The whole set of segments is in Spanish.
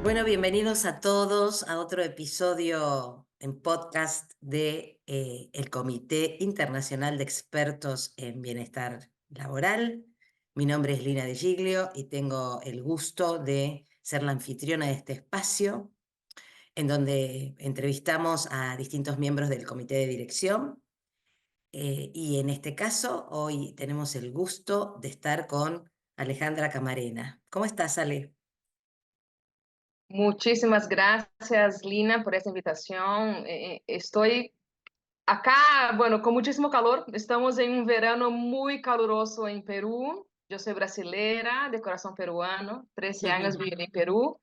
Bueno, bienvenidos a todos a otro episodio en podcast de el Comité Internacional de Expertos en Bienestar Laboral. Mi nombre es Lina De Giglio y tengo el gusto de ser la anfitriona de este espacio en donde entrevistamos a distintos miembros del comité de dirección. Y en este caso, hoy tenemos el gusto de estar con Alejandra Camarena. ¿Cómo estás, Ale? Muchísimas gracias, Lina, por esta invitación. Estoy acá, bueno, con muchísimo calor. Estamos en un verano muy caluroso en Perú. Yo soy brasilera, de corazón peruano, 13 años viviendo en Perú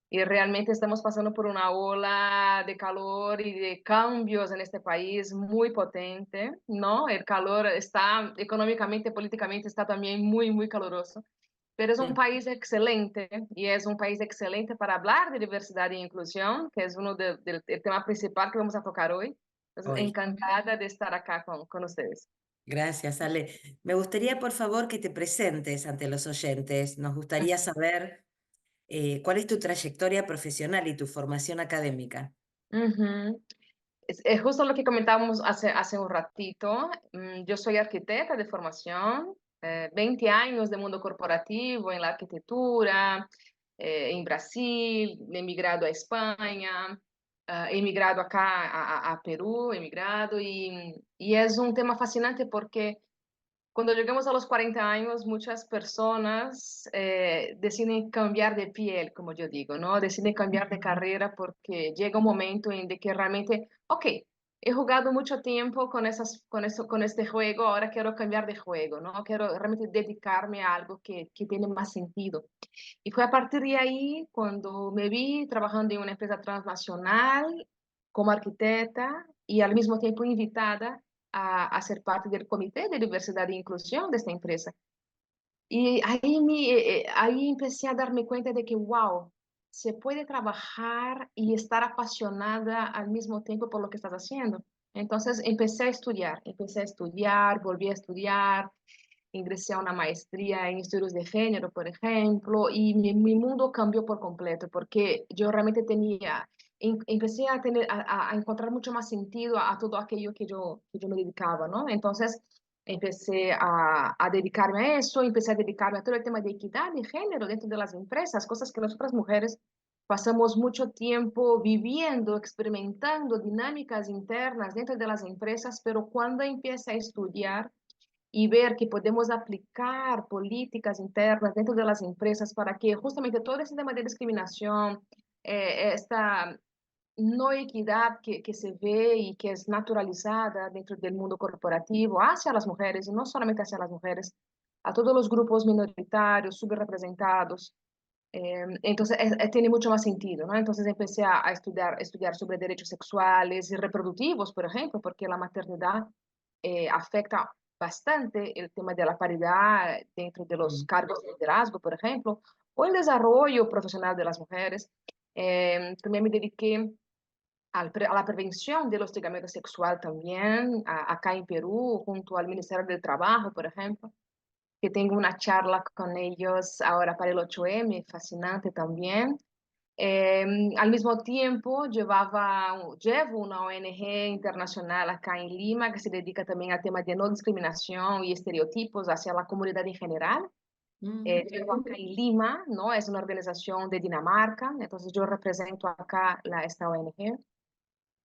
y realmente estamos pasando por una ola de calor y de cambios en este país muy potente, ¿no? El calor está económicamente, políticamente, está también muy, muy caluroso. Pero es un Sí. país excelente y es un país excelente para hablar de diversidad e inclusión, que es uno del tema principal que vamos a tocar hoy. Entonces, Hoy. encantada de estar acá con ustedes. Gracias, Ale. Me gustaría, por favor, que te presentes ante los oyentes. Nos gustaría saber cuál es tu trayectoria profesional y tu formación académica. Ujú. Es justo lo que comentábamos hace un ratito. Yo soy arquitecta de formación, 20 años de mundo corporativo en la arquitectura, en Brasil, emigrado a España, emigrado acá a Perú, emigrado, y es un tema fascinante porque cuando llegamos a los 40 años, muchas personas deciden cambiar de piel, como yo digo, ¿no? Deciden cambiar de carrera porque llega un momento en de que realmente, ok, he jugado mucho tiempo con este juego, ahora quiero cambiar de juego, ¿no? Quiero realmente dedicarme a algo que tiene más sentido. Y fue a partir de ahí cuando me vi trabajando en una empresa transnacional como arquitecta y al mismo tiempo invitada a ser parte del comité de diversidad e inclusión de esta empresa. Y ahí empecé a darme cuenta de que, wow, se puede trabajar y estar apasionada al mismo tiempo por lo que estás haciendo. Entonces empecé a estudiar, volví a estudiar, ingresé a una maestría en estudios de género, por ejemplo, y mi mundo cambió por completo, porque yo realmente empecé a tener, a encontrar mucho más sentido a todo aquello que yo me dedicaba, ¿no? Entonces, empecé a dedicarme a eso, empecé a dedicarme a todo el tema de equidad de género dentro de las empresas, cosas que nosotras mujeres pasamos mucho tiempo viviendo, experimentando dinámicas internas dentro de las empresas, pero cuando empieza a estudiar y ver que podemos aplicar políticas internas dentro de las empresas para que justamente todo ese tema de discriminación, esta no equidad que se ve y que es naturalizada dentro del mundo corporativo hacia las mujeres, y no solamente hacia las mujeres, a todos los grupos minoritarios, subrepresentados. Entonces, tiene mucho más sentido, ¿no? Entonces empecé a estudiar sobre derechos sexuales y reproductivos, por ejemplo, porque la maternidad afecta bastante el tema de la paridad dentro de los Mm. cargos de liderazgo, por ejemplo, o el desarrollo profesional de las mujeres. También me dediqué a la prevención del hostigamiento sexual también, acá en Perú, junto al Ministerio del Trabajo, por ejemplo, que tengo una charla con ellos ahora para el 8M, fascinante también. Eh, Al mismo tiempo, llevo una ONG internacional acá en Lima que se dedica también al tema de no discriminación y estereotipos hacia la comunidad en general. Mm. Llevo acá en Lima, ¿no? Es una organización de Dinamarca, entonces yo represento acá esta ONG.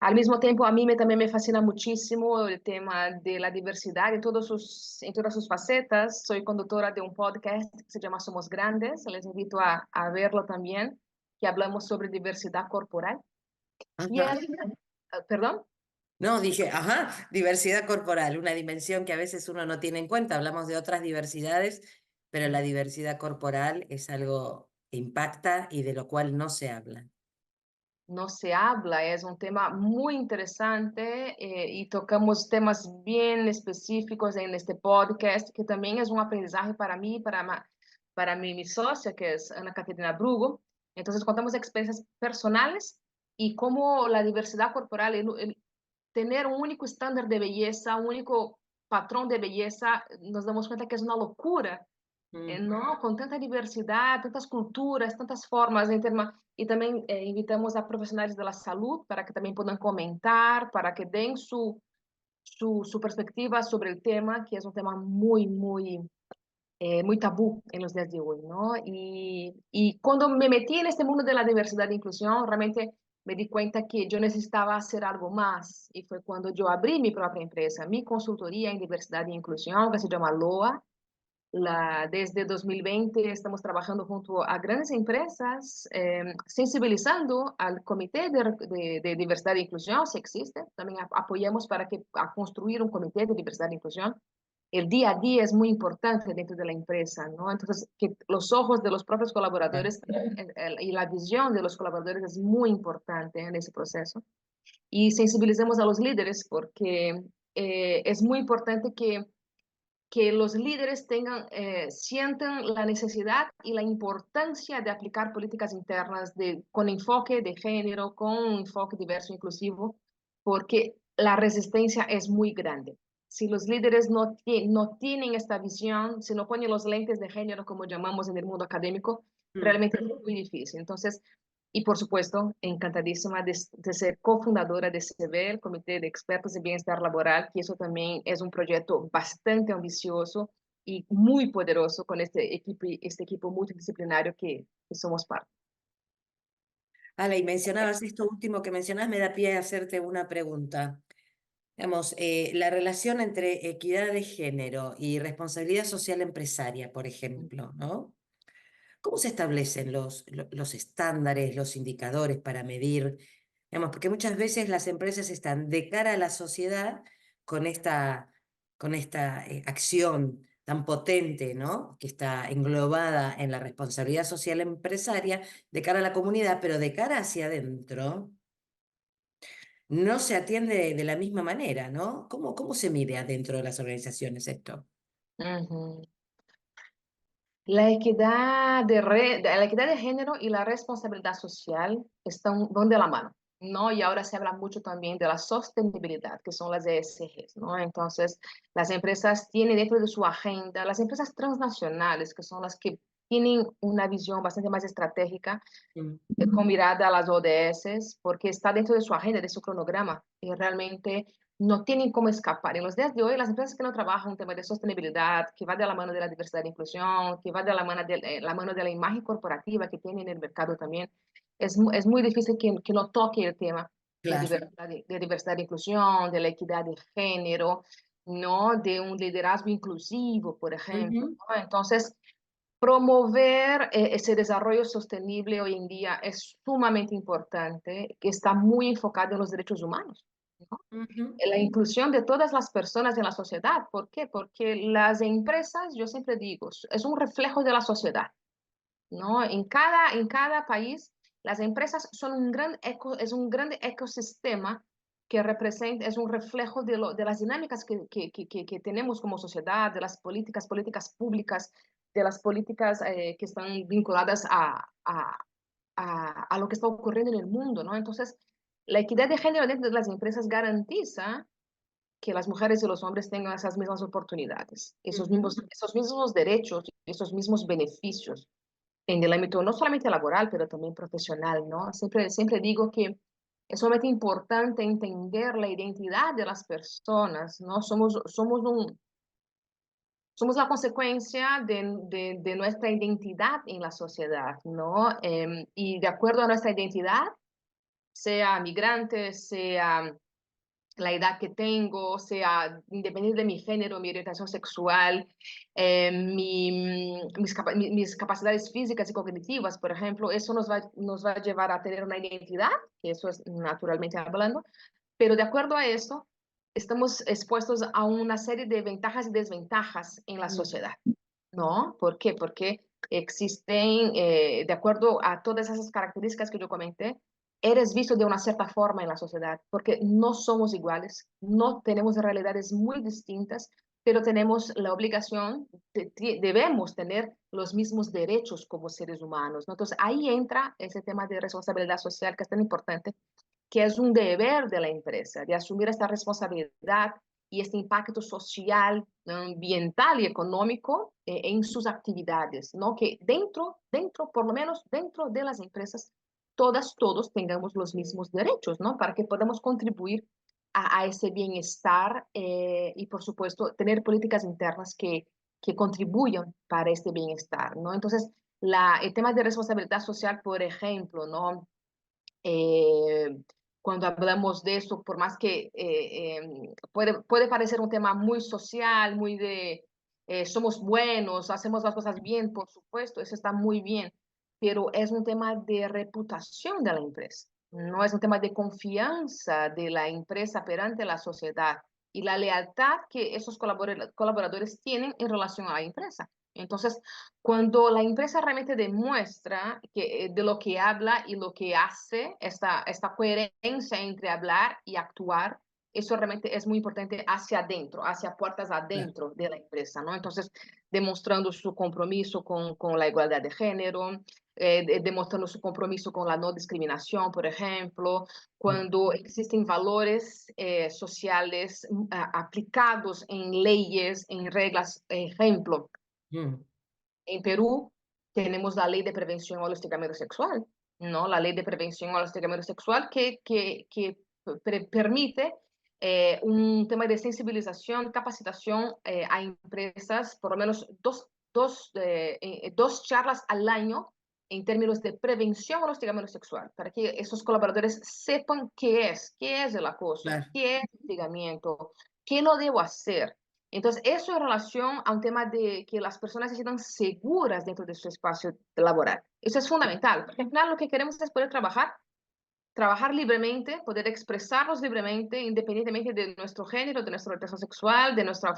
Al mismo tiempo, a mí también me fascina muchísimo el tema de la diversidad en todas sus facetas. Soy conductora de un podcast que se llama Somos Grandes, les invito a verlo también, que hablamos sobre diversidad corporal. Y Ajá. es, perdón, No, dije, ajá, diversidad corporal, una dimensión que a veces uno no tiene en cuenta. Hablamos de otras diversidades, pero la diversidad corporal es algo que impacta y de lo cual no se habla. no se habla, es un tema muy interesante y tocamos temas bien específicos en este podcast, que también es un aprendizaje para mí, para mi socia, que es Ana Caterina Brugo. Entonces contamos experiencias personales y cómo la diversidad corporal, tener un único estándar de belleza, un único patrón de belleza, nos damos cuenta que es una locura Mm. ¿no? Con tanta diversidad, tantas culturas, tantas formas, y también invitamos a profesionales de la salud para que también puedan comentar, para que den su perspectiva sobre el tema, que es un tema muy tabú en los días de hoy, ¿no? Y cuando me metí en este mundo de la diversidad e inclusión, realmente me di cuenta que yo necesitaba hacer algo más. Y fue cuando yo abrí mi propia empresa, mi consultoría en diversidad e inclusión, que se llama LOA. Desde 2020 estamos trabajando junto a grandes empresas, sensibilizando al Comité de Diversidad e Inclusión, si existe. También apoyamos para a construir un Comité de Diversidad e Inclusión. El día a día es muy importante dentro de la empresa, ¿no? Entonces, que los ojos de los propios Claro. colaboradores y la visión de los colaboradores es muy importante en ese proceso. Y sensibilicemos a los líderes porque es muy importante que los líderes sientan la necesidad y la importancia de aplicar políticas internas con enfoque de género, con un enfoque diverso e inclusivo, porque la resistencia es muy grande. Si los líderes no tienen esta visión, si no ponen los lentes de género, como llamamos en el mundo académico, Mm. realmente es muy difícil. Entonces, y por supuesto, encantadísima de ser cofundadora de CB, el Comité de Expertos en Bienestar Laboral, que eso también es un proyecto bastante ambicioso y muy poderoso con este equipo multidisciplinario que somos parte. Ale, y mencionabas esto último que mencionás, me da pie a hacerte una pregunta. Digamos, la relación entre equidad de género y responsabilidad social empresaria, por ejemplo, ¿no? ¿Cómo se establecen los estándares, los indicadores para medir? Digamos, porque muchas veces las empresas están de cara a la sociedad con esta acción tan potente, ¿no? Que está englobada en la responsabilidad social empresaria de cara a la comunidad, pero de cara hacia adentro no se atiende de la misma manera, ¿no? ¿Cómo se mide adentro de las organizaciones esto? Ujú. La equidad de género y la responsabilidad social van de la mano, ¿no? Y ahora se habla mucho también de la sostenibilidad, que son las ESGs, ¿no? Entonces, las empresas tienen dentro de su agenda, las empresas transnacionales, que son las que tienen una visión bastante más estratégica, Mm. con mirada a las ODS, porque está dentro de su agenda, de su cronograma, y realmente no tienen cómo escapar. En los días de hoy, las empresas que no trabajan un tema de sostenibilidad, que va de la mano de la diversidad e inclusión, que va de la mano de la imagen corporativa que tiene en el mercado también, es muy difícil que no toque el tema Claro. de diversidad e inclusión, de la equidad de género, ¿no? De un liderazgo inclusivo, por ejemplo, Ujú, ¿no? Entonces, promover ese desarrollo sostenible hoy en día es sumamente importante, que está muy enfocado en los derechos humanos, ¿no? ujú. En la inclusión de todas las personas en la sociedad. ¿Por qué? Porque las empresas, yo siempre digo, es un reflejo de la sociedad, ¿no? En cada país, las empresas son es un gran ecosistema que representa, es un reflejo de las dinámicas que tenemos como sociedad, de las políticas públicas, de las políticas que están vinculadas a lo que está ocurriendo en el mundo, ¿no? Entonces, la equidad de género dentro de las empresas garantiza que las mujeres y los hombres tengan esas mismas oportunidades, Ujú. esos mismos derechos, esos mismos beneficios en el ámbito no solamente laboral, pero también profesional, ¿no? Siempre digo que es sumamente importante entender la identidad de las personas, ¿no? Somos la consecuencia de nuestra identidad en la sociedad, ¿no? Y de acuerdo a nuestra identidad, sea migrante, sea la edad que tengo, sea independiente de mi género, mi orientación sexual, mis capacidades físicas y cognitivas, por ejemplo, eso nos va a llevar a tener una identidad, que eso es naturalmente hablando, pero de acuerdo a eso, estamos expuestos a una serie de ventajas y desventajas en la Mm. sociedad, ¿no? ¿Por qué? Porque existen, de acuerdo a todas esas características que yo comenté, eres visto de una cierta forma en la sociedad, porque no somos iguales, no tenemos realidades muy distintas, pero tenemos la obligación, debemos tener los mismos derechos como seres humanos, ¿no? Entonces ahí entra ese tema de responsabilidad social que es tan importante, que es un deber de la empresa, de asumir esta responsabilidad y este impacto social, ambiental y económico en sus actividades, ¿no? Que por lo menos dentro de las empresas, todos tengamos los mismos derechos, ¿no? Para que podamos contribuir a ese bienestar y, por supuesto, tener políticas internas que contribuyan para este bienestar, ¿no? Entonces, el tema de responsabilidad social, por ejemplo, ¿no? Eh, cuando hablamos de eso, por más que puede parecer un tema muy social, muy de somos buenos, hacemos las cosas bien, por supuesto, eso está muy bien, pero es un tema de reputación de la empresa, no es un tema de confianza de la empresa perante la sociedad y la lealtad que esos colaboradores tienen en relación a la empresa. Entonces, cuando la empresa realmente demuestra que, de lo que habla y lo que hace, esta coherencia entre hablar y actuar, eso realmente es muy importante hacia adentro, hacia puertas Claro. adentro de la empresa, ¿no? Entonces, demostrando su compromiso con la igualdad de género, demostrando su compromiso con la no discriminación, por ejemplo, Mm, cuando existen valores sociales aplicados en leyes, en reglas, ejemplo. mm, En Perú tenemos la ley de prevención al hostigamiento sexual, ¿no? La ley de prevención al hostigamiento sexual que permite un tema de sensibilización, capacitación a empresas, por lo menos dos charlas al año en términos de prevención al hostigamiento sexual, para que esos colaboradores sepan qué es el acoso, claro, qué es el hostigamiento, qué lo debo hacer. Entonces, eso en relación a un tema de que las personas se sientan seguras dentro de su espacio laboral. Eso es fundamental, porque al final lo que queremos es poder trabajar libremente, poder expresarnos libremente, independientemente de nuestro género, de nuestra orientación sexual, de nuestra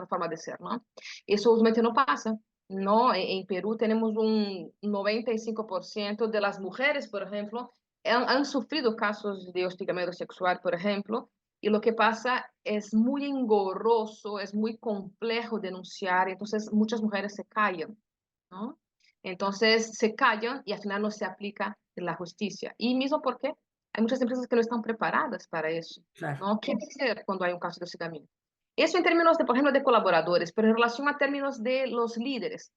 forma de ser, ¿no? Eso usualmente no pasa, ¿no? En Perú tenemos un 95% de las mujeres, por ejemplo, han sufrido casos de hostigamiento sexual, por ejemplo, y lo que pasa es muy engorroso, es muy complejo denunciar, entonces muchas mujeres se callan, ¿no? Entonces se callan y al final no se aplica la justicia. Y mismo porque hay muchas empresas que no están preparadas para eso, claro, ¿no? ¿Qué hacer cuando hay un caso de hostigamiento? Eso en términos de, por ejemplo, de colaboradores, pero en relación a términos de los líderes,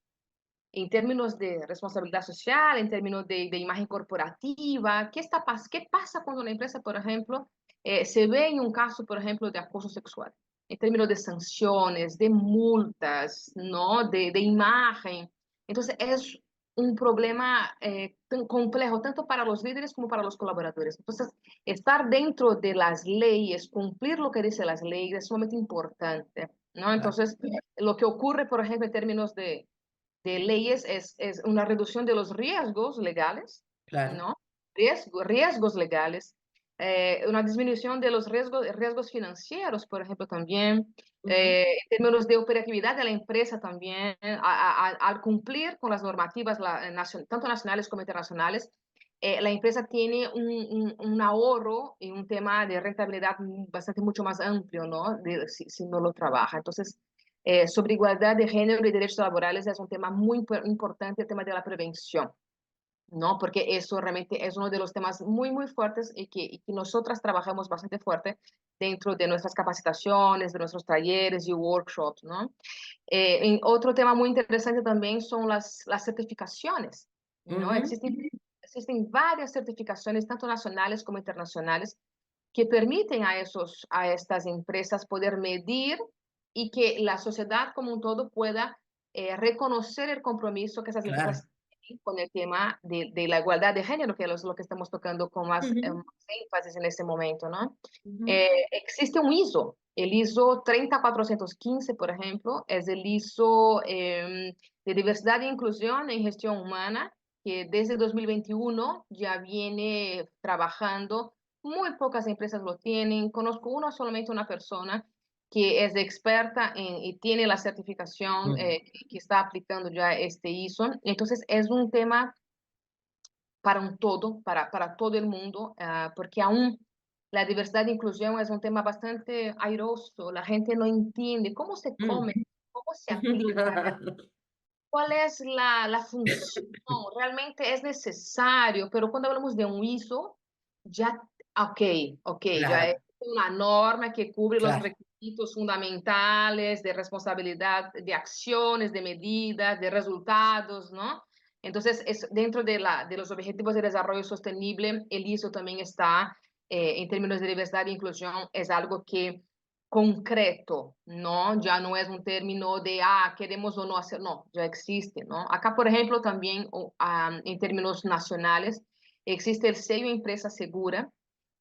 en términos de responsabilidad social, en términos de imagen corporativa, ¿qué pasa cuando una empresa, por ejemplo, se ve en un caso, por ejemplo, de acoso sexual? En términos de sanciones, de multas, ¿no? De imagen. Entonces, es un problema complejo, tanto para los líderes como para los colaboradores. Entonces, estar dentro de las leyes, cumplir lo que dicen las leyes, es sumamente importante, ¿no? claro, Entonces, lo que ocurre, por ejemplo, en términos de leyes es una reducción de los riesgos legales, claro. ¿no? Riesgos legales, una disminución de los riesgos financieros, por ejemplo, también, Ujú, en términos de operatividad de la empresa también, al cumplir con las normativas tanto nacionales como internacionales, la empresa tiene un ahorro y un tema de rentabilidad bastante mucho más amplio, ¿no? Si no lo trabaja. Entonces, sobre igualdad de género y derechos laborales es un tema muy importante, el tema de la prevención, ¿no? Porque eso realmente es uno de los temas muy fuertes y que nosotras trabajamos bastante fuerte dentro de nuestras capacitaciones, de nuestros talleres y workshops, ¿no? Otro tema muy interesante también son las certificaciones, ¿no? ujú, Existen varias certificaciones, tanto nacionales como internacionales, que permiten a estas empresas poder medir y que la sociedad como un todo pueda reconocer el compromiso que esas claro. empresas tienen con el tema de la igualdad de género, que es lo que estamos tocando con Ujú, más énfasis en este momento, ¿no? ujú, Existe un ISO, el ISO 30415, por ejemplo, es el ISO de diversidad e inclusión en gestión humana, que desde 2021 ya viene trabajando. Muy pocas empresas lo tienen. Conozco solamente una persona que es experta y tiene la certificación mm, que está aplicando ya este ISO. Entonces, es un tema para un todo, para todo el mundo, porque aún la diversidad e inclusión es un tema bastante airoso. La gente no entiende cómo se mm. come, cómo se aplica, cuál es la función, realmente es necesario, pero cuando hablamos de un ISO, ya, ok, ya es Claro, una norma que cubre los claro, requisitos hitos fundamentales de responsabilidad, de acciones, de medidas, de resultados, ¿no? Entonces, es, dentro de los Objetivos de Desarrollo Sostenible, el ISO también está, en términos de diversidad e inclusión, es algo que concreto, ¿no? Ya no es un término de, queremos o no hacer, no, ya existe, ¿no? Acá, por ejemplo, también en términos nacionales, existe el sello Empresa Segura,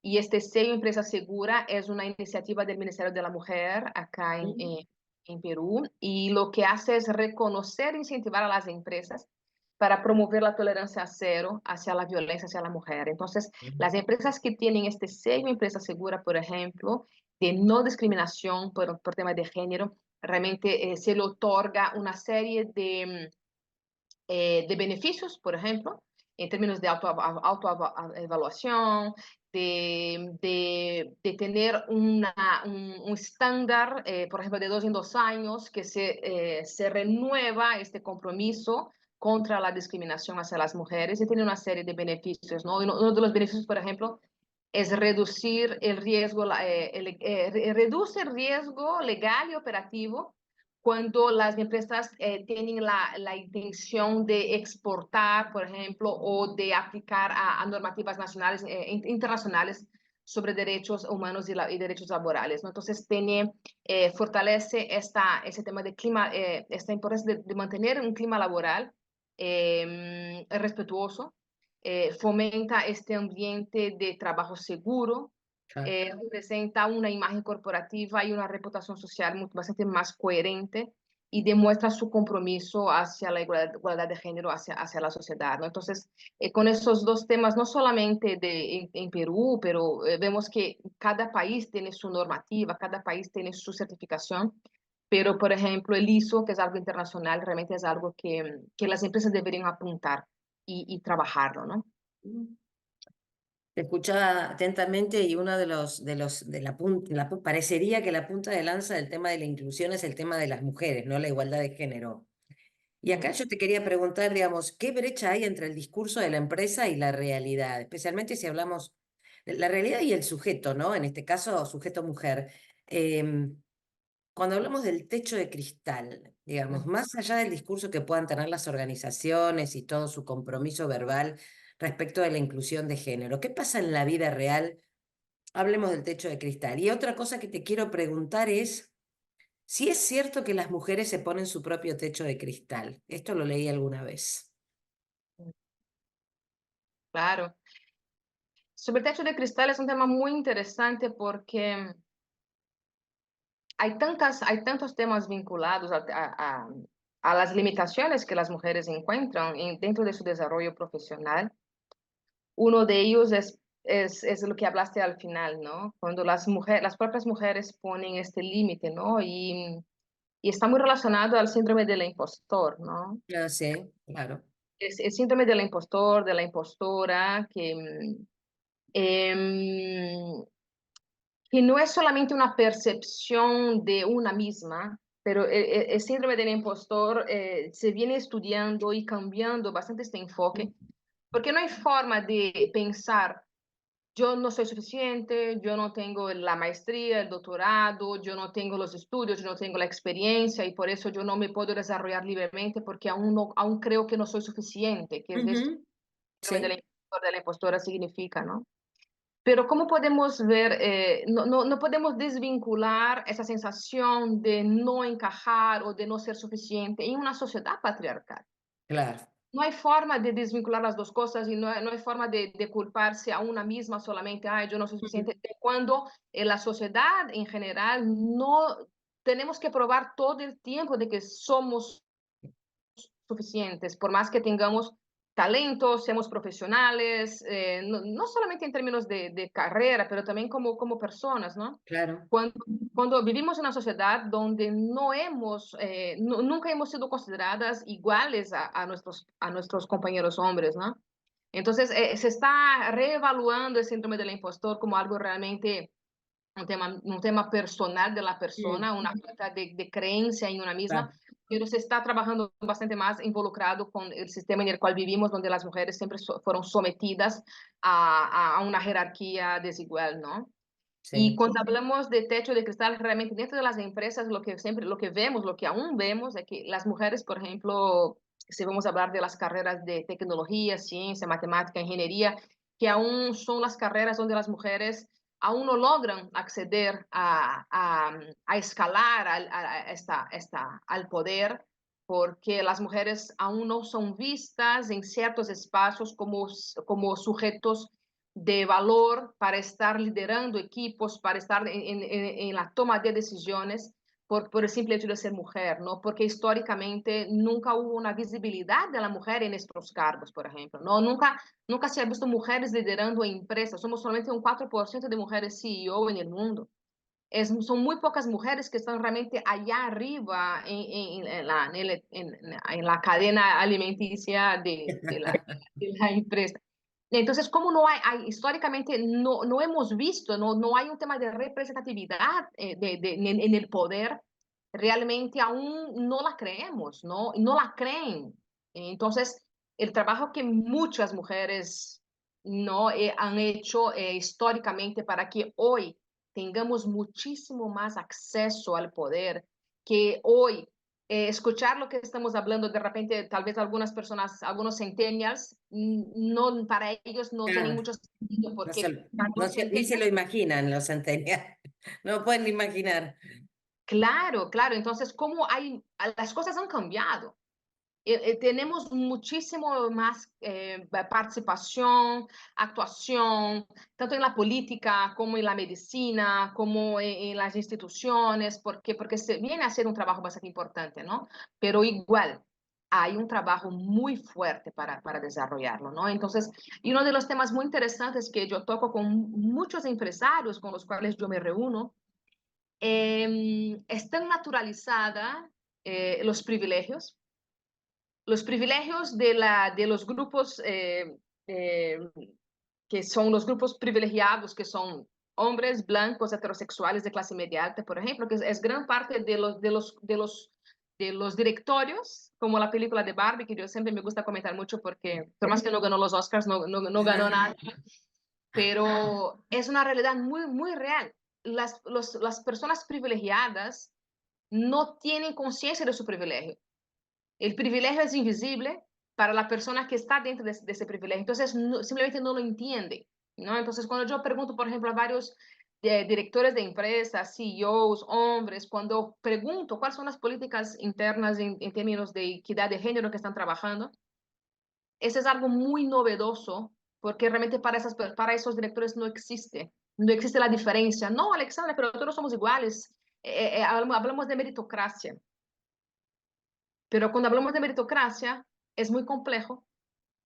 y este sello Empresa Segura es una iniciativa del Ministerio de la Mujer acá Mm, en Perú, y lo que hace es reconocer e incentivar a las empresas para promover la tolerancia cero hacia la violencia hacia la mujer. Entonces, las empresas que tienen este sello Empresa Segura, por ejemplo, de no discriminación por tema de género, realmente se le otorga una serie de beneficios, por ejemplo, en términos de autoevaluación, de tener un estándar, por ejemplo, de 2 en 2 años, que se renueva este compromiso contra la discriminación hacia las mujeres, y tiene una serie de beneficios, ¿no? Uno de los beneficios, por ejemplo, es reducir el riesgo, reduce el riesgo legal y operativo cuando las empresas tienen la intención de exportar, por ejemplo, o de aplicar a normativas nacionales, internacionales sobre derechos humanos y derechos laborales, ¿no? Entonces, fortalece ese tema de clima, esta importancia de mantener un clima laboral respetuoso, fomenta este ambiente de trabajo seguro, claro. representa una imagen corporativa y una reputación social bastante más coherente, y demuestra su compromiso hacia la igualdad de género, hacia la sociedad, ¿no? Entonces, con esos dos temas, no solamente en Perú, pero vemos que cada país tiene su normativa, cada país tiene su certificación, pero, por ejemplo, el ISO, que es algo internacional, realmente es algo que las empresas deberían apuntar y trabajarlo, ¿no? Mm. Te escuchaba atentamente y uno de parecería que la punta de lanza del tema de la inclusión es el tema de las mujeres, no la igualdad de género. Y acá Mm. yo te quería preguntar, digamos, ¿qué brecha hay entre el discurso de la empresa y la realidad? Especialmente si hablamos de la realidad y el sujeto, ¿no? En este caso, sujeto mujer. Em, Cuando hablamos del techo de cristal, digamos, Mm. más allá del discurso que puedan tener las organizaciones y todo su compromiso verbal respecto de la inclusión de género, ¿qué pasa en la vida real? Hablemos del techo de cristal. Y otra cosa que te quiero preguntar es si es cierto que las mujeres se ponen su propio techo de cristal. Esto lo leí alguna vez. Claro. Sobre el techo de cristal es un tema muy interesante porque hay tantos temas vinculados a las limitaciones que las mujeres encuentran dentro de su desarrollo profesional. Uno de ellos es lo que hablaste al final, ¿no? Cuando las propias mujeres ponen este límite, ¿no? Y está muy relacionado al síndrome del impostor, ¿no? Ya sé, claro. Es el síndrome del impostor, de la impostora, em, que no es solamente una percepción de una misma, pero el síndrome del impostor se viene estudiando y cambiando bastante este enfoque, porque no hay forma de pensar, yo no soy suficiente, yo no tengo la maestría, el doctorado, yo no tengo los estudios, yo no tengo la experiencia, y por eso yo no me puedo desarrollar libremente porque aún creo que no soy suficiente, que es esto Ujú, que el síndrome sí, de la impostora significa, ¿no? Pero ¿cómo podemos ver, no podemos desvincular esa sensación de no encajar o de no ser suficiente en una sociedad patriarcal? claro. No hay forma de desvincular las dos cosas, y no hay forma de culparse a una misma solamente, ay, yo no soy Ujú, suficiente, cuando en la sociedad en general no tenemos que probar todo el tiempo de que somos suficientes, por más que tengamos talentos, seamos profesionales, no solamente en términos de carrera, pero también como personas, ¿no? claro. Cuando, cuando vivimos en una sociedad donde nunca hemos sido consideradas iguales a nuestros compañeros hombres, ¿no? Entonces, se está reevaluando el síndrome del impostor como algo realmente un tema personal de la Mm, persona, una falta de creencia en una misma, claro, pero se está trabajando bastante más involucrado con el sistema en el cual vivimos, donde las mujeres siempre fueron sometidas a una jerarquía desigual, ¿no? Y sí. cuando hablamos de techo de cristal, realmente dentro de las empresas lo que vemos, lo que aún vemos es que las mujeres, por ejemplo, si vamos a hablar de las carreras de tecnología, ciencia, matemática, ingeniería, que aún son las carreras donde las mujeres aún no logran acceder a escalar al poder, porque las mujeres aún no son vistas en ciertos espacios como sujetos de valor para estar liderando equipos, para estar en la toma de decisiones por el simple hecho de ser mujer, ¿no? Porque históricamente nunca hubo una visibilidad de la mujer en estos cargos, por ejemplo, ¿no? Nunca se ha visto mujeres liderando empresas, somos solamente un 4% de mujeres CEO en el mundo. Son muy pocas mujeres que están realmente allá arriba en la cadena alimenticia de la empresa. Entonces, como no históricamente no hemos visto, no hay un tema de representatividad en el poder, realmente aún no la creemos, no la creen. Entonces, el trabajo que muchas mujeres no han hecho históricamente para que hoy tengamos muchísimo más acceso al poder, que hoy escuchar lo que estamos hablando, de repente, tal vez algunas personas, algunos centennials, no, para ellos no tienen Ah, mucho sentido, no porque se, para no los ni se lo centennials, imaginan los centennials. No pueden imaginar. claro, claro, entonces, ¿cómo las cosas han cambiado? Tenemos muchísimo más participación, actuación, tanto en la política como en la medicina, como en las instituciones, porque se viene a ser un trabajo bastante importante, ¿no? Pero igual, hay un trabajo muy fuerte para desarrollarlo, ¿no? Entonces, y uno de los temas muy interesantes que yo toco con muchos empresarios con los cuales yo me reúno, están naturalizada los privilegios de los grupos eh, que son los grupos privilegiados, que son hombres blancos heterosexuales de clase media alta, por ejemplo, que es gran parte de los directorios, como la película de Barbie, que yo siempre me gusta comentar mucho porque, por más que no ganó los Oscars, no ganó nada, pero es una realidad muy, muy real. Las personas privilegiadas no tienen conciencia de su privilegio. El privilegio es invisible para la persona que está dentro de ese privilegio. Entonces, simplemente no lo entiende, ¿no? Entonces, cuando yo pregunto, por ejemplo, a varios directores de empresas, CEOs, hombres, cuando pregunto cuáles son las políticas internas en términos de equidad de género que están trabajando, eso es algo muy novedoso, porque realmente para esos directores no existe la diferencia. No, Alexandra, pero todos somos iguales. Hablamos de meritocracia. Pero cuando hablamos de meritocracia, es muy complejo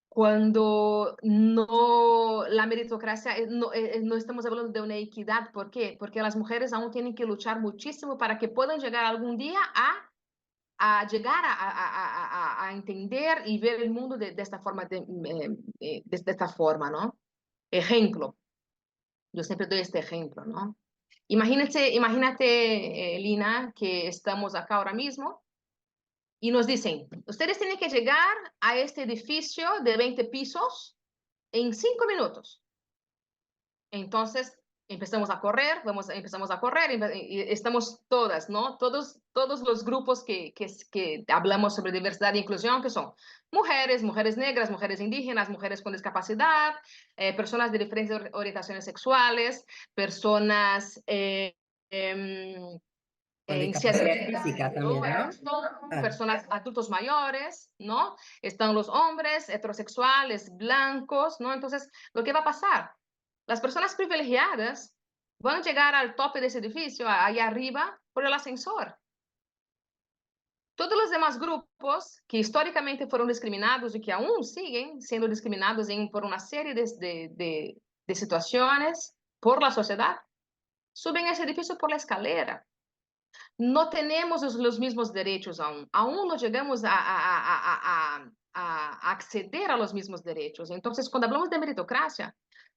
cuando la meritocracia, no estamos hablando de una equidad. ¿Por qué? Porque las mujeres aún tienen que luchar muchísimo para que puedan llegar algún día a llegar a entender y ver el mundo de esta forma, de esta forma, ¿no? Ejemplo, yo siempre doy este ejemplo, ¿no? Imagínate, Lina, que estamos acá ahora mismo y nos dicen, ustedes tienen que llegar a este edificio de 20 pisos en 5 minutos. Entonces empezamos a correr, empezamos a correr y estamos todas, ¿no? Todos los grupos que hablamos sobre diversidad e inclusión, que son mujeres, mujeres negras, mujeres indígenas, mujeres con discapacidad, personas de diferentes orientaciones sexuales, personas Con en silla de discapacidad ruedas, física también, ¿no? Ah, personas adultos mayores, ¿no? Están los hombres heterosexuales, blancos, ¿no? Entonces, ¿lo que va a pasar? Las personas privilegiadas van a llegar al tope de ese edificio, allá arriba, por el ascensor. Todos los demás grupos que históricamente fueron discriminados y que aún siguen siendo discriminados por una serie de situaciones por la sociedad, suben a ese edificio por la escalera. No tenemos los mismos derechos aún no llegamos a acceder a los mismos derechos. Entonces, cuando hablamos de meritocracia,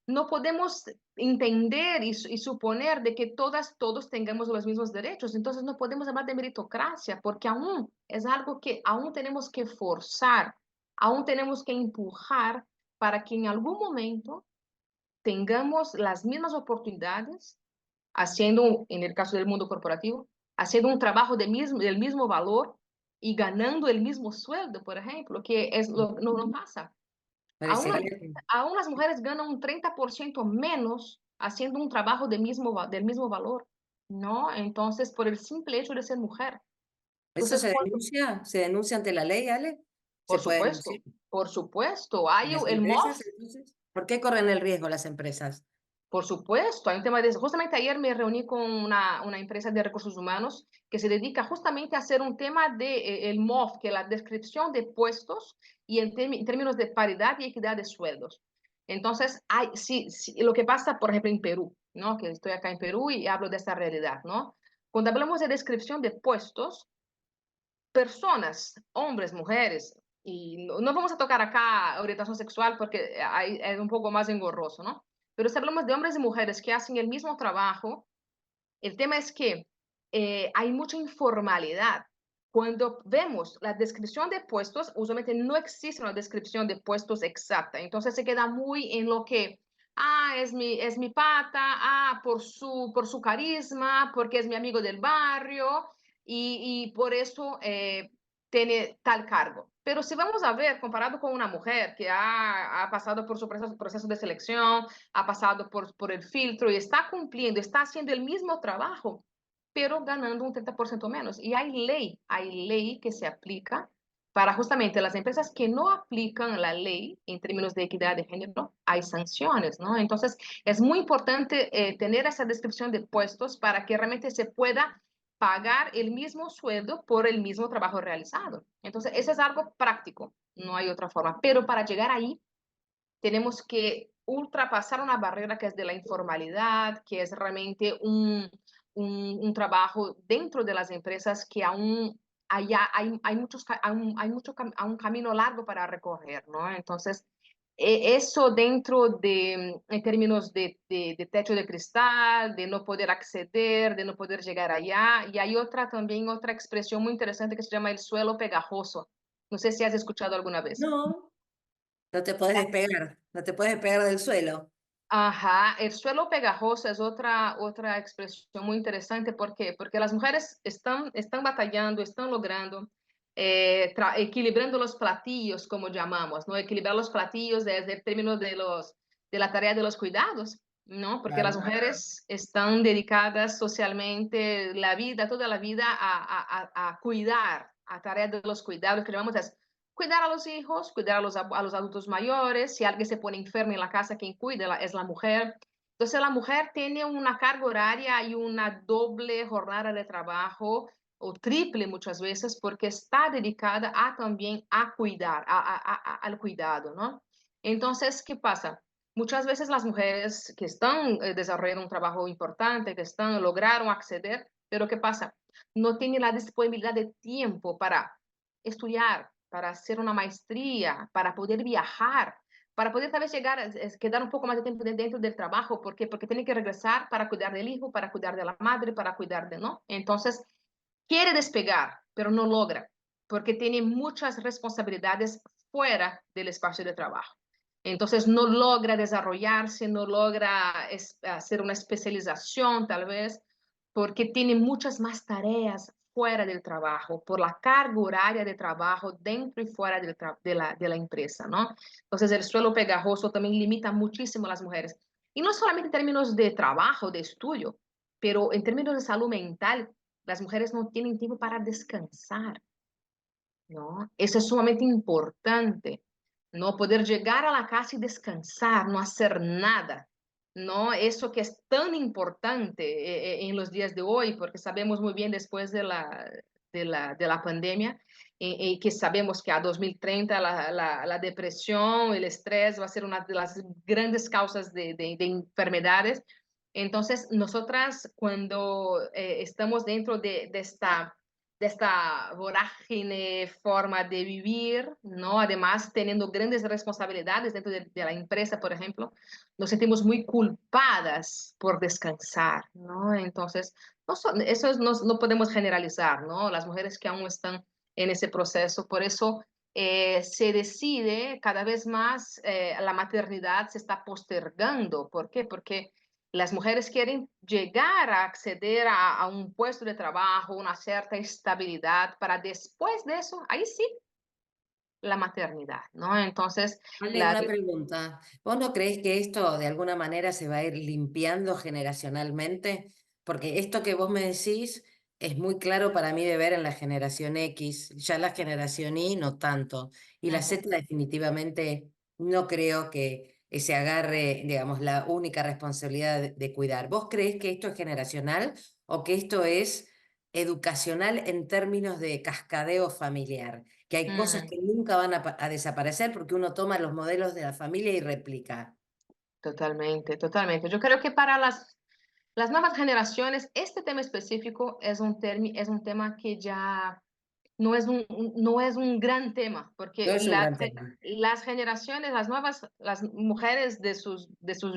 no podemos entender y suponer de que todos tengamos los mismos derechos. Entonces, no podemos hablar de meritocracia porque aún es algo que aún tenemos que forzar, aún tenemos que empujar para que en algún momento tengamos las mismas oportunidades haciendo, en el caso del mundo corporativo, haciendo un trabajo del mismo valor y ganando el mismo sueldo, por ejemplo, que es no pasa. Aún, Parecería que aún las mujeres ganan un 30% menos haciendo un trabajo del mismo valor, ¿no? Entonces, por el simple hecho de ser mujer. eso Entonces, se denuncia ante la ley, Ale, se puede denunciar. por supuesto, hay ¿Y las el empresas, MOF. entonces? ¿Por qué corren el riesgo las empresas? Por supuesto, hay un tema de eso. Justamente ayer me reuní con una empresa de recursos humanos que se dedica justamente a hacer un tema de el MOF, que es la descripción de puestos y en términos de paridad y equidad de sueldos. Entonces, sí, sí, lo que pasa, por ejemplo, en Perú, ¿no? Que estoy acá en Perú y hablo de esta realidad, ¿no? Cuando hablamos de descripción de puestos, personas, hombres, mujeres, y no vamos a tocar acá orientación sexual porque es un poco más engorroso, ¿no? Pero si hablamos de hombres y mujeres que hacen el mismo trabajo, el tema es que hay mucha informalidad. Cuando vemos la descripción de puestos, usualmente no existe una descripción de puestos exacta. Entonces se queda muy en lo que, es mi pata, por su carisma, porque es mi amigo del barrio y por eso tiene tal cargo. Pero si vamos a ver, comparado con una mujer que ha pasado por su proceso de selección, ha pasado por el filtro y está cumpliendo, está haciendo el mismo trabajo, pero ganando un 30% menos. Y hay ley que se aplica para justamente las empresas que no aplican la ley en términos de equidad de género, hay sanciones, ¿no? Entonces, es muy importante tener esa descripción de puestos para que realmente se pueda pagar el mismo sueldo por el mismo trabajo realizado. Entonces, eso es algo práctico, no hay otra forma. Pero para llegar ahí, tenemos que ultrapasar una barrera que es de la informalidad, que es realmente un trabajo dentro de las empresas que aún hay muchos, hay mucho, un camino largo para recorrer, ¿no? Entonces, eso dentro en términos de techo de cristal, de no poder acceder, de no poder llegar allá. Y hay también otra expresión muy interesante que se llama el suelo pegajoso. No sé si has escuchado alguna vez. No, no te puedes despegar, no te puedes despegar del suelo. Ajá, el suelo pegajoso es otra expresión muy interesante. ¿Por qué? Porque las mujeres están batallando, están logrando, equilibrando los platillos, como llamamos, ¿no? Equilibrar los platillos desde el término de la tarea de los cuidados, ¿no? Porque las Claro. mujeres están dedicadas socialmente la vida, toda la vida a cuidar, a tareas de los cuidados, que llamamos cuidar a los hijos, cuidar a los adultos mayores. Si alguien se pone enfermo en la casa, quien cuida es la mujer. Entonces, la mujer tiene una carga horaria y una doble jornada de trabajo, o triple muchas veces, porque está dedicada también a cuidar, al cuidado, ¿no? Entonces, ¿qué pasa? Muchas veces las mujeres que están desarrollando un trabajo importante, lograron acceder, pero ¿qué pasa? No tienen la disponibilidad de tiempo para estudiar, para hacer una maestría, para poder viajar, para poder tal vez llegar, quedar un poco más de tiempo dentro del trabajo. ¿Por qué? Porque tiene que regresar para cuidar del hijo, para cuidar de la madre, para cuidar de, ¿no? Entonces, quiere despegar, pero no logra, porque tiene muchas responsabilidades fuera del espacio de trabajo. Entonces, no logra desarrollarse, no logra hacer una especialización tal vez, porque tiene muchas más tareas fuera del trabajo, por la carga horaria de trabajo dentro y fuera de la empresa, ¿no? Entonces, el suelo pegajoso también limita muchísimo a las mujeres. Y no solamente en términos de trabajo, de estudio, pero en términos de salud mental, las mujeres no tienen tiempo para descansar, ¿no? Eso es sumamente importante, no poder llegar a la casa y descansar, no hacer nada, ¿no? Eso que es tan importante en los días de hoy, porque sabemos muy bien después de la pandemia, que sabemos que a 2030 la depresión, el estrés va a ser una de las grandes causas de enfermedades. Entonces, nosotras cuando estamos dentro de esta vorágine forma de vivir, ¿no? Además, teniendo grandes responsabilidades dentro de la empresa, por ejemplo, nos sentimos muy culpadas por descansar, ¿no? Entonces, no podemos generalizar, ¿no? Las mujeres que aún están en ese proceso, por eso se decide cada vez más, la maternidad se está postergando. ¿Por qué? Porque las mujeres quieren llegar a acceder a un puesto de trabajo, una cierta estabilidad para después de eso, ahí sí, la maternidad, ¿no? Entonces, Vale, la, una pregunta. ¿Vos no creés que esto de alguna manera se va a ir limpiando generacionalmente? Porque esto que vos me decís es muy claro para mí de ver en la generación X, ya la generación Y no tanto. Y la Ujú. Z definitivamente no creo que se agarre, digamos, la única responsabilidad de cuidar. ¿Vos creés que esto es generacional o que esto es educacional en términos de cascadeo familiar? Que hay cosas Mm, que nunca van a desaparecer porque uno toma los modelos de la familia y replica. totalmente, totalmente. Yo creo que para las nuevas generaciones, este tema específico es un tema que ya no es un gran tema, No porque es un gran tema. las generaciones, las mujeres de sus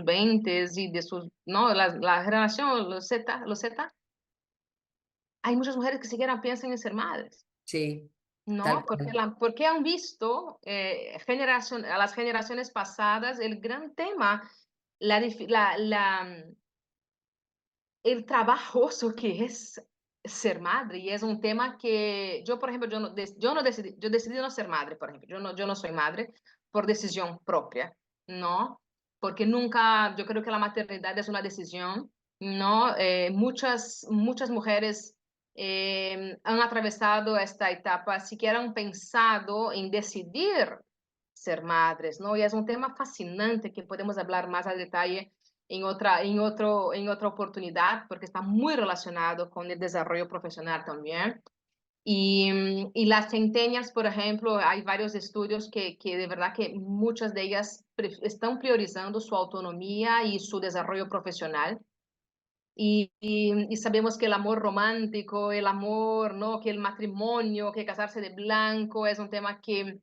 20 y de sus, no, la generación, los Z, hay muchas mujeres que siquiera piensan en ser madres. Sí, tal No, cual. porque han visto a las generaciones pasadas el gran tema, la, dif- la, el trabajoso que es ser madre. Y es un tema que yo, por ejemplo, yo decidí no ser madre, por ejemplo. Yo no soy madre por decisión propia, ¿no? Porque nunca, yo creo que la maternidad es una decisión, ¿no? Muchas mujeres han atravesado esta etapa, siquiera han pensado en decidir ser madres, ¿no? Y es un tema fascinante que podemos hablar más a detalle en otra oportunidad, porque está muy relacionado con el desarrollo profesional también. Y las centennials, por ejemplo, hay varios estudios que de verdad que muchas de ellas están priorizando su autonomía y su desarrollo profesional. Y sabemos que el amor romántico, el amor, ¿no? Que el matrimonio, que casarse de blanco es un tema que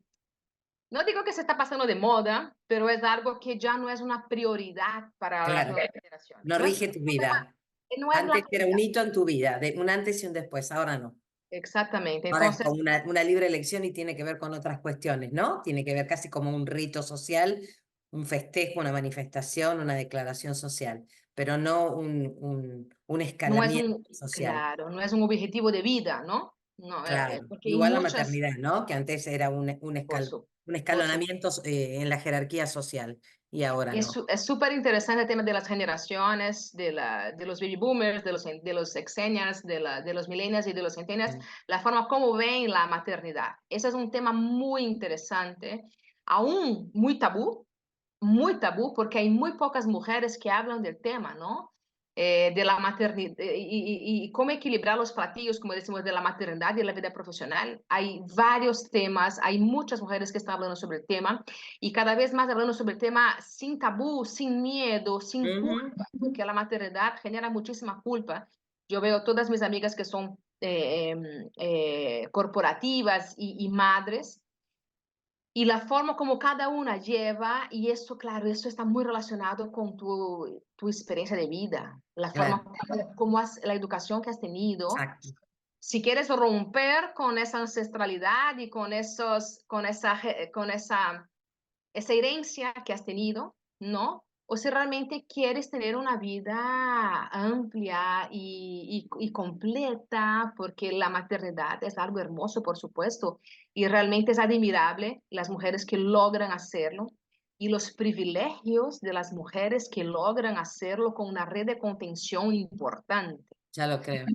no digo que se está pasando de moda, pero es algo que ya no es una prioridad para las Claro, nuevas generaciones. no No es, rige tu un tema, vida. no es la Antes era prioridad. un hito en tu vida, de un antes y un después, ahora no. Exactamente. Ahora es Entonces, como una libre elección y tiene que ver con otras cuestiones, ¿no? Tiene que ver casi como un rito social, un festejo, una manifestación, una declaración social, pero no un no es escalamiento un, social. claro, no es un objetivo de vida, ¿no? No, Claro, porque hay igual la muchas, maternidad, ¿no? Que antes era por su, un por su escalonamiento en la jerarquía social y ahora no. Es súper interesante el tema de las generaciones, de los baby boomers, de los exenials, de los millennials y de los centennials, Mm. la forma como ven la maternidad. Ese es un tema muy interesante, aún muy tabú, porque hay muy pocas mujeres que hablan del tema, ¿no? De la maternidad y cómo equilibrar los platillos, como decimos, de la maternidad y la vida profesional. Hay varios temas, hay muchas mujeres que están hablando sobre el tema y cada vez más hablando sobre el tema sin tabú, sin miedo, sin Ujú. culpa, porque la maternidad genera muchísima culpa. Yo veo todas mis amigas que son corporativas y madres y la forma como cada una lleva, y eso, claro, eso está muy relacionado con tu experiencia de vida, la forma Claro, la educación que has tenido. exacto. Si quieres romper con esa ancestralidad y con esa herencia que has tenido, ¿no? O si realmente quieres tener una vida amplia y completa, porque la maternidad es algo hermoso, por supuesto, y realmente es admirable las mujeres que logran hacerlo y los privilegios de las mujeres que logran hacerlo con una red de contención importante. Ya lo creo.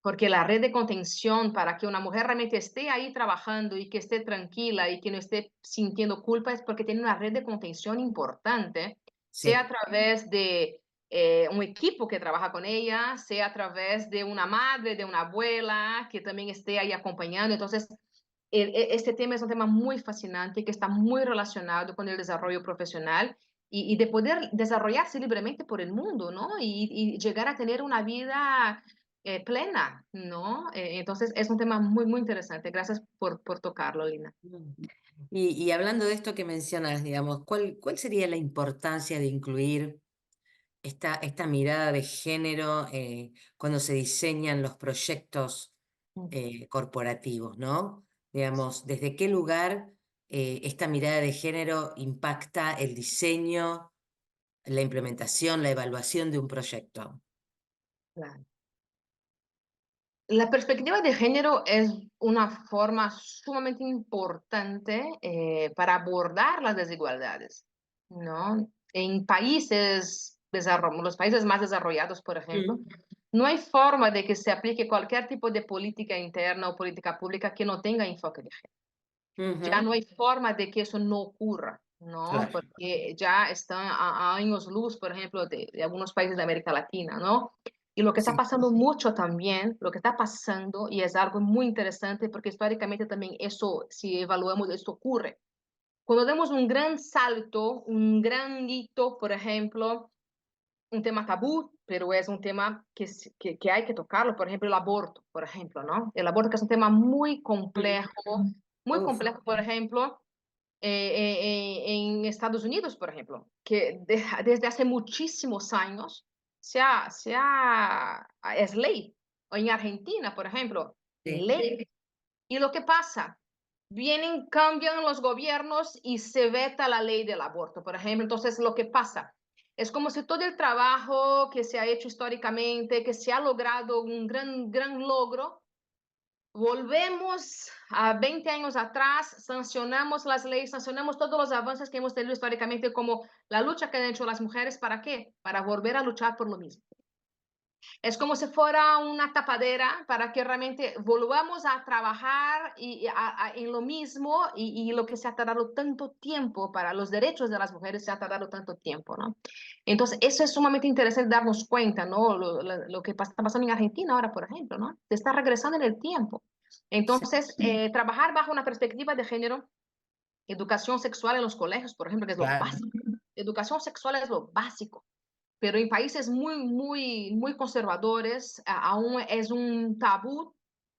Porque la red de contención para que una mujer realmente esté ahí trabajando y que esté tranquila y que no esté sintiendo culpa es porque tiene una red de contención importante, sea a Sí, través de un equipo que trabaja con ella, sea a través de una madre, de una abuela que también esté ahí acompañando. Entonces, este tema es un tema muy fascinante que está muy relacionado con el desarrollo profesional y de poder desarrollarse libremente por el mundo, ¿no? Y llegar a tener una vida plena, ¿no? Entonces es un tema muy, muy interesante. Gracias por tocarlo, Lina. mm. Y hablando de esto que mencionas, digamos, ¿cuál sería la importancia de incluir esta mirada de género cuando se diseñan los proyectos Mm. corporativos, ¿no? Digamos, ¿desde qué lugar esta mirada de género impacta el diseño la implementación, la evaluación de un proyecto? Claro. La perspectiva de género es una forma sumamente importante para abordar las desigualdades, ¿no? En países, los países más desarrollados, por ejemplo, Mm. no hay forma de que se aplique cualquier tipo de política interna o política pública que no tenga enfoque de género. Ya Ujú. no hay forma de que eso no ocurra, ¿no? Claro. Porque ya están a años luz, por ejemplo, de algunos países de América Latina, ¿no? Y lo que está Sí. pasando mucho también, lo que está pasando, y es algo muy interesante, porque históricamente también eso, si evaluamos, esto ocurre. Cuando damos un gran salto, un gran hito, por ejemplo, un tema tabú, pero es un tema que hay que tocarlo, por ejemplo, el aborto, por ejemplo, ¿no? El aborto que es un tema Mm. muy Uf, complejo, por ejemplo, en Estados Unidos, por ejemplo, que desde hace muchísimos años es ley. O en Argentina, por ejemplo, sí, ley. Y lo que pasa, vienen, cambian los gobiernos y se veta la ley del aborto, por ejemplo. Entonces, lo que pasa es como si todo el trabajo que se ha hecho históricamente, que se ha logrado un gran logro, volvemos a 20 años atrás, sancionamos las leyes, sancionamos todos los avances que hemos tenido históricamente, como la lucha que han hecho las mujeres, ¿para qué? Para volver a luchar por lo mismo. Es como si fuera una tapadera para que realmente volvamos a trabajar en lo mismo y lo que se ha tardado tanto tiempo para los derechos de las mujeres se ha tardado tanto tiempo, ¿no? Entonces, eso es sumamente interesante darnos cuenta, ¿no? Lo que está pasando en Argentina ahora, por ejemplo, ¿no? Se está regresando en el tiempo. sí, Entonces, trabajar bajo una perspectiva de género, educación sexual en los colegios, por ejemplo, que es lo claro. básico. Educación sexual es lo básico, pero en países muy conservadores aún es un tabú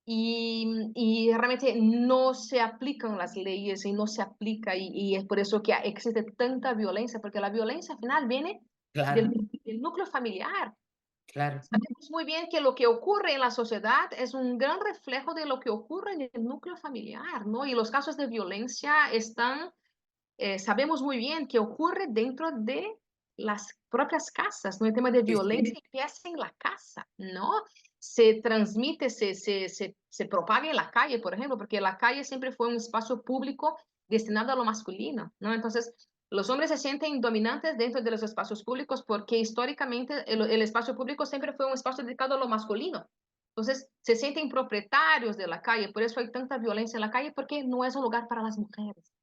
y realmente no se aplican las leyes y no se aplica y es por eso que existe tanta violencia, porque la violencia al final viene del, Claro, del núcleo familiar. claro. Sabemos muy bien que lo que ocurre en la sociedad es un gran reflejo de lo que ocurre en el núcleo familiar, ¿no? Y los casos de violencia están sabemos muy bien que ocurre dentro de las propias casas, ¿no? El tema de Sí, sí, violencia empieza en la casa, ¿no? Se transmite, se propaga en la calle, por ejemplo, porque la calle siempre fue un espacio público destinado a lo masculino, ¿no? Entonces, los hombres se sienten dominantes dentro de los espacios públicos porque históricamente el espacio público siempre fue un espacio dedicado a lo masculino. Entonces, se sienten propietarios de la calle, por eso hay tanta violencia en la calle, porque no es un lugar para las mujeres.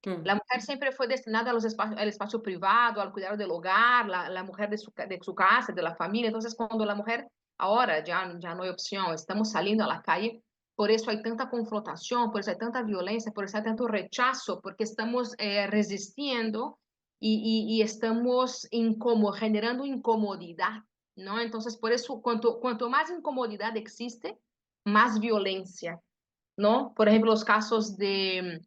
mm, La mujer siempre fue destinada al espacio privado, al cuidado del hogar, la mujer de su casa, de la familia. Entonces, cuando la mujer, ahora ya no hay opción, estamos saliendo a la calle, por eso hay tanta confrontación, por eso hay tanta violencia, por eso hay tanto rechazo, porque estamos resistiendo y estamos generando incomodidad, ¿no? Entonces, por eso, cuanto más incomodidad existe, más violencia, ¿no? Por ejemplo, los casos de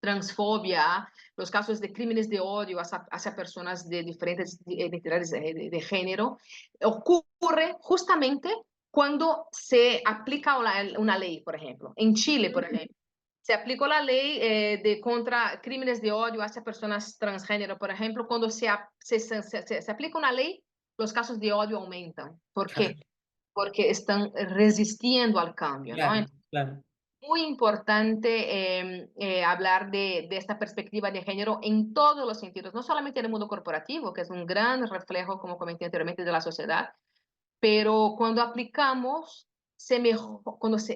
transfobia, los casos de crímenes de odio hacia personas de diferentes identidades de género, ocurre justamente cuando se aplica una ley, por ejemplo. En Chile, por ejemplo, se aplicó la ley de contra crímenes de odio hacia personas transgénero, por ejemplo, cuando se aplica una ley, los casos de odio aumentan. ¿Por claro, qué? Porque están resistiendo al cambio, ¿no? claro, claro. Muy importante hablar de esta perspectiva de género en todos los sentidos, no solamente en el mundo corporativo, que es un gran reflejo, como comenté anteriormente, de la sociedad, pero cuando aplicamos,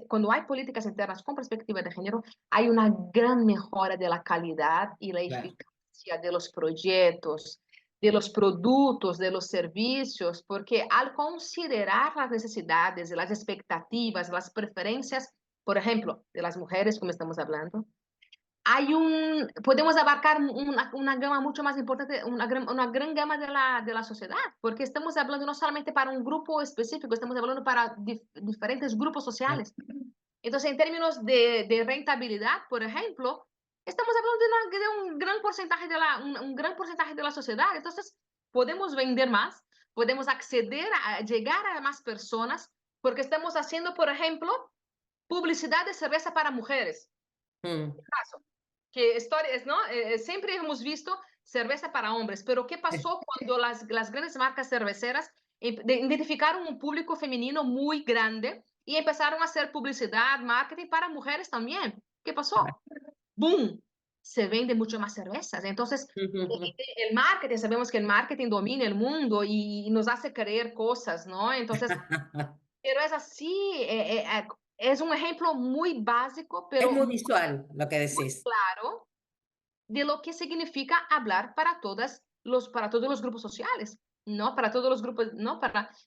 cuando hay políticas internas con perspectiva de género, hay una gran mejora de la calidad y la Claro. eficacia de los proyectos, de los productos, de los servicios, porque al considerar las necesidades, las expectativas, las preferencias, por ejemplo, de las mujeres, como estamos hablando, podemos abarcar una gama mucho más importante, una gran gama de la sociedad, porque estamos hablando no solamente para un grupo específico, estamos hablando para diferentes grupos Claro. sociales. Entonces, en términos de rentabilidad, por ejemplo, estamos hablando de un gran porcentaje un gran porcentaje de la sociedad. Entonces, podemos vender más, podemos acceder a llegar a más personas, porque estamos haciendo, por ejemplo, publicidad de cerveza para mujeres. Mm, Caso. que historias, ¿no? Siempre hemos visto cerveza para hombres, pero ¿qué pasó cuando las grandes marcas cerveceras identificaron un público femenino muy grande y empezaron a hacer publicidad, marketing para mujeres también? ¿Qué pasó? ¡Boom! Se vende mucho más cervezas. Entonces, el marketing, sabemos que el marketing domina el mundo y nos hace creer cosas, ¿no? Entonces, pero es así, es un ejemplo muy básico, Es pero muy muy visual lo que decís. claro de lo que significa hablar para todos los grupos sociales, ¿no? Para todos los grupos, ¿no?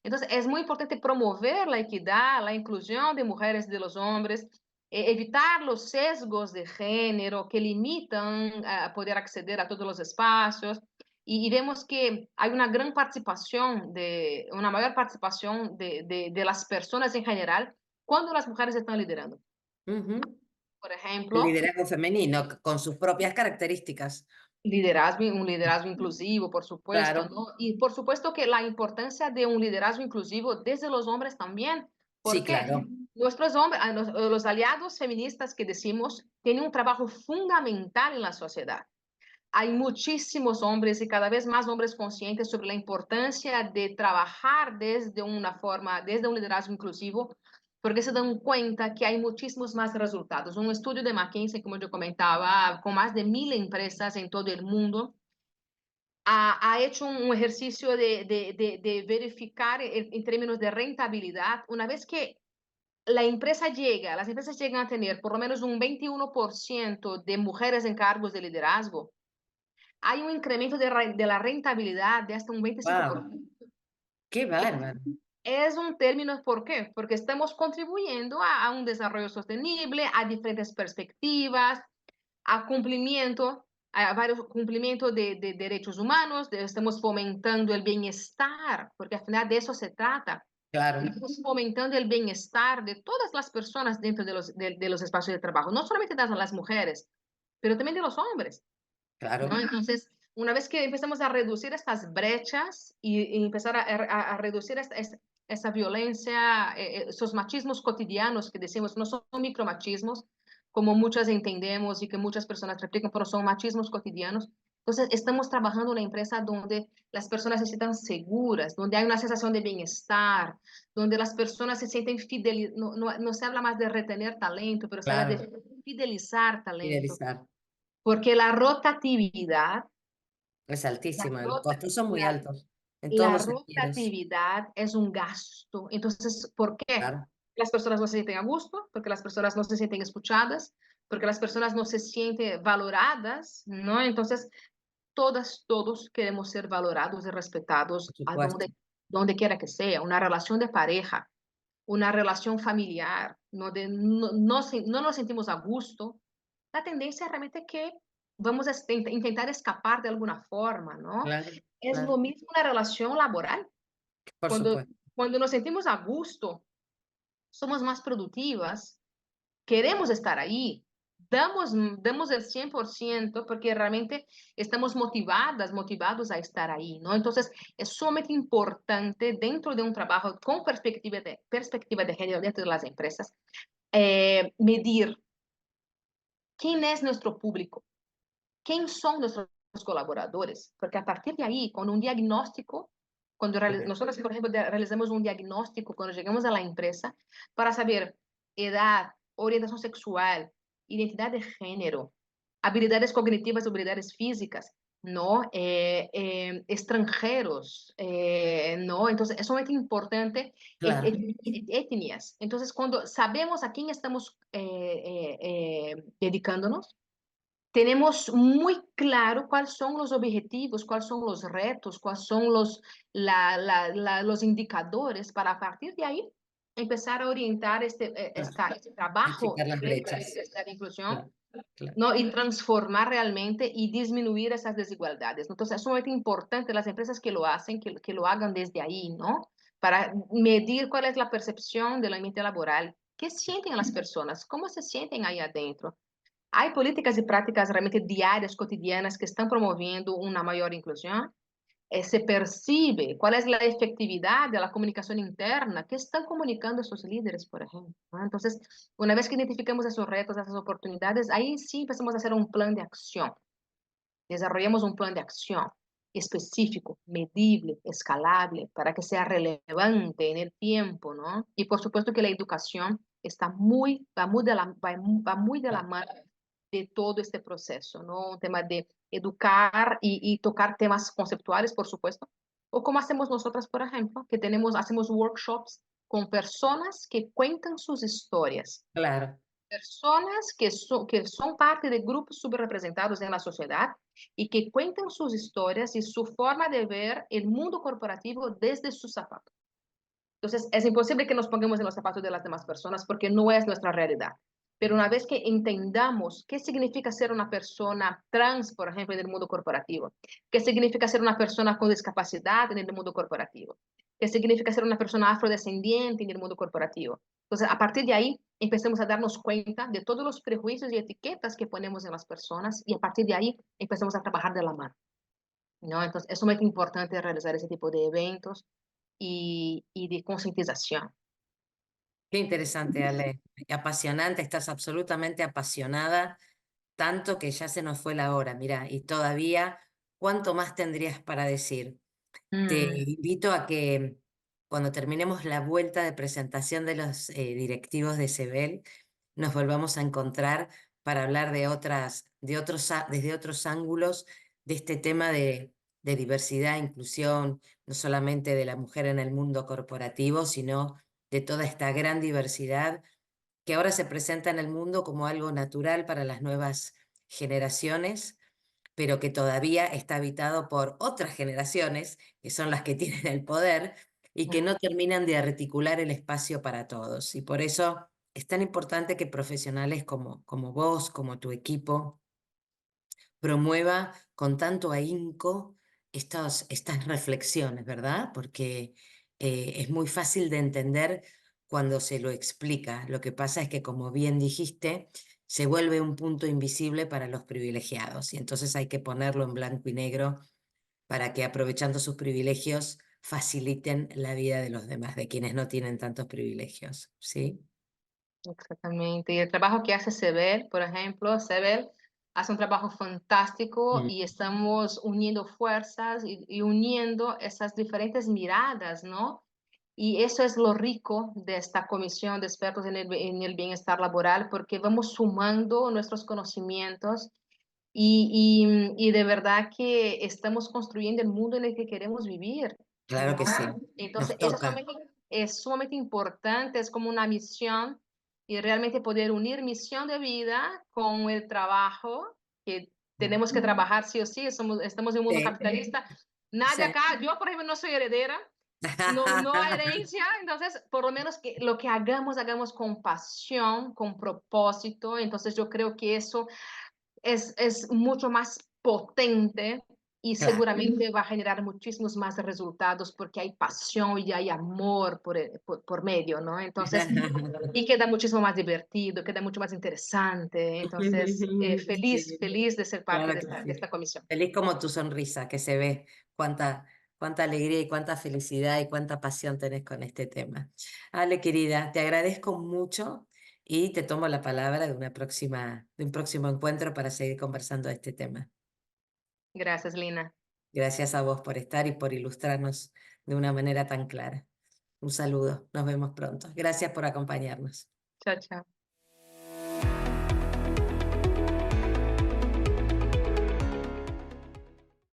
Entonces, es muy importante promover la equidad, la inclusión de mujeres y de los hombres, evitar los sesgos de género que limitan a poder acceder a todos los espacios. Y vemos que hay una gran participación, una mayor participación de las personas en general cuando las mujeres están liderando. Ujú. Por El ejemplo, liderazgo femenino, con sus propias características. un liderazgo inclusivo, por supuesto, Claro. ¿no? Y por supuesto que la importancia de un liderazgo inclusivo desde los hombres también. ¿Por Sí, qué? claro. Nuestros hombres, los aliados feministas que decimos, tienen un trabajo fundamental en la sociedad. Hay muchísimos hombres y cada vez más hombres conscientes sobre la importancia de trabajar desde una forma, desde un liderazgo inclusivo, porque se dan cuenta que hay muchísimos más resultados. Un estudio de McKinsey, como yo comentaba, con más de 1.000 empresas en todo el mundo, ha hecho un ejercicio de verificar en términos de rentabilidad. Una vez que las empresas llegan a tener por lo menos un 21% de mujeres en cargos de liderazgo, hay un incremento de la rentabilidad de hasta un Wow, 25%. qué Es, bárbaro. es un término, ¿por qué? Porque estamos contribuyendo a un desarrollo sostenible, a diferentes perspectivas, a cumplimiento, a varios cumplimientos de derechos humanos, estamos fomentando el bienestar, porque al final de eso se trata. Claro, Estamos fomentando el bienestar de todas las personas dentro de los espacios de trabajo, no solamente de las mujeres, pero también de los hombres. ¿No? claro, Entonces, una vez que empezamos a reducir estas brechas y empezar a reducir esta violencia, esos machismos cotidianos que decimos, no son micromachismos, como muchas entendemos y que muchas personas replican, pero son machismos cotidianos. Entonces, estamos trabajando en una empresa donde las personas se sientan seguras, donde hay una sensación de bienestar, donde las personas se sienten fidelizadas, no se habla más de retener talento, pero se habla claro. de fidelizar talento, Fidelizar. porque Es la, altísimo, los rota, costos son muy la, altos en todos la los sentidos. rotatividad es un gasto. Entonces, ¿por qué? Claro, Las personas no se sienten a gusto, porque las personas no se sienten escuchadas, porque las personas no se sienten valoradas, ¿no? Entonces, todos queremos ser valorados y respetados por a supuesto. donde quiera que sea, una relación de pareja, una relación familiar, no nos sentimos a gusto, la tendencia realmente es que vamos a intentar escapar de alguna forma, ¿no? Claro, Es lo claro, mismo una relación laboral. por Cuando, supuesto. cuando nos sentimos a gusto, somos más productivas, queremos estar ahí, damos el 100% porque realmente estamos motivados a estar ahí, ¿no? Entonces, es sumamente importante dentro de un trabajo con perspectiva de género dentro de las empresas, medir quién es nuestro público, quién son nuestros colaboradores, porque a partir de ahí, con un diagnóstico, cuando nosotros, por ejemplo, realizamos un diagnóstico cuando llegamos a la empresa para saber edad, orientación sexual, identidad de género, habilidades cognitivas, habilidades físicas, ¿no? Extranjeros, ¿no? Entonces, es sumamente importante Claro, etnias. Entonces, cuando sabemos a quién estamos dedicándonos, tenemos muy claro cuáles son los objetivos, cuáles son los retos, cuáles son los indicadores para a partir de ahí empezar a orientar claro. este trabajo Achicar las brechas. de inclusión, Claro, claro. ¿no? Y transformar realmente y disminuir esas desigualdades. Entonces, es sumamente importante las empresas que lo hacen, que lo hagan desde ahí, ¿no? Para medir cuál es la percepción del ambiente laboral, qué sienten las personas, cómo se sienten ahí adentro. Hay políticas y prácticas realmente diarias, cotidianas, que están promoviendo una mayor inclusión. se percibe cuál es la efectividad de la comunicación interna que están comunicando esos líderes, por ejemplo, ¿no? Entonces, una vez que identificamos esos retos, esas oportunidades, ahí sí empezamos a hacer un plan de acción. Desarrollemos un plan de acción específico, medible, escalable, para que sea relevante en el tiempo, ¿no? Y por supuesto que la educación va muy de la mano de todo este proceso, ¿no? Un tema de educar y tocar temas conceptuales, por supuesto, o como hacemos nosotras, por ejemplo, que hacemos workshops con personas que cuentan sus historias, Claro, personas que son parte de grupos subrepresentados en la sociedad y que cuentan sus historias y su forma de ver el mundo corporativo desde sus zapatos. Entonces, es imposible que nos pongamos en los zapatos de las demás personas porque no es nuestra realidad. Pero una vez que entendamos qué significa ser una persona trans, por ejemplo, en el mundo corporativo, qué significa ser una persona con discapacidad en el mundo corporativo, qué significa ser una persona afrodescendiente en el mundo corporativo. Entonces, a partir de ahí, empecemos a darnos cuenta de todos los prejuicios y etiquetas que ponemos en las personas y a partir de ahí empecemos a trabajar de la mano, ¿no? Entonces, es sumamente importante realizar ese tipo de eventos y de concientización. qué interesante, Ale. Apasionante, estás absolutamente apasionada, tanto que ya se nos fue la hora, mira, y todavía, ¿cuánto más tendrías para decir? Te Mm, invito a que cuando terminemos la vuelta de presentación de los directivos de CEBEL, nos volvamos a encontrar para hablar de desde otros ángulos de este tema de diversidad e inclusión, no solamente de la mujer en el mundo corporativo, sino de toda esta gran diversidad que ahora se presenta en el mundo como algo natural para las nuevas generaciones, pero que todavía está habitado por otras generaciones, que son las que tienen el poder, y que no terminan de articular el espacio para todos. Y por eso es tan importante que profesionales como vos, como tu equipo, promueva con tanto ahínco estas reflexiones, ¿verdad? Porque es muy fácil de entender cuando se lo explica. Lo que pasa es que, como bien dijiste, se vuelve un punto invisible para los privilegiados y entonces hay que ponerlo en blanco y negro para que, aprovechando sus privilegios, faciliten la vida de los demás, de quienes no tienen tantos privilegios, ¿sí? exactamente. Y el trabajo que hace Sebel, por ejemplo, Sebel hace un trabajo fantástico Mm. y estamos uniendo fuerzas y uniendo esas diferentes miradas, ¿no? Y eso es lo rico de esta comisión de expertos en el bienestar laboral, porque vamos sumando nuestros conocimientos y de verdad que estamos construyendo el mundo en el que queremos vivir, Claro ¿no? que sí, Entonces, nos eso toca. es sumamente importante, es como una misión y realmente poder unir misión de vida con el trabajo, que tenemos que trabajar sí o sí, estamos en un mundo Sí, capitalista. Nadie sí. acá, yo por ejemplo no soy heredera, no hay herencia, entonces por lo menos que lo que hagamos, hagamos con pasión, con propósito, entonces yo creo que eso es mucho más potente y Claro. seguramente va a generar muchísimos más resultados porque hay pasión y hay amor por medio, ¿no? Entonces, y queda muchísimo más divertido, queda mucho más interesante. Entonces, feliz, Sí, feliz de ser parte claro que de sí. esta comisión. Feliz como tu sonrisa, que se ve cuánta alegría y cuánta felicidad y cuánta pasión tenés con este tema. Ale, querida, te agradezco mucho y te tomo la palabra de un próximo encuentro para seguir conversando de este tema. Gracias, Lina. Gracias a vos por estar y por ilustrarnos de una manera tan clara. Un saludo, nos vemos pronto. Gracias por acompañarnos. Chao, chao.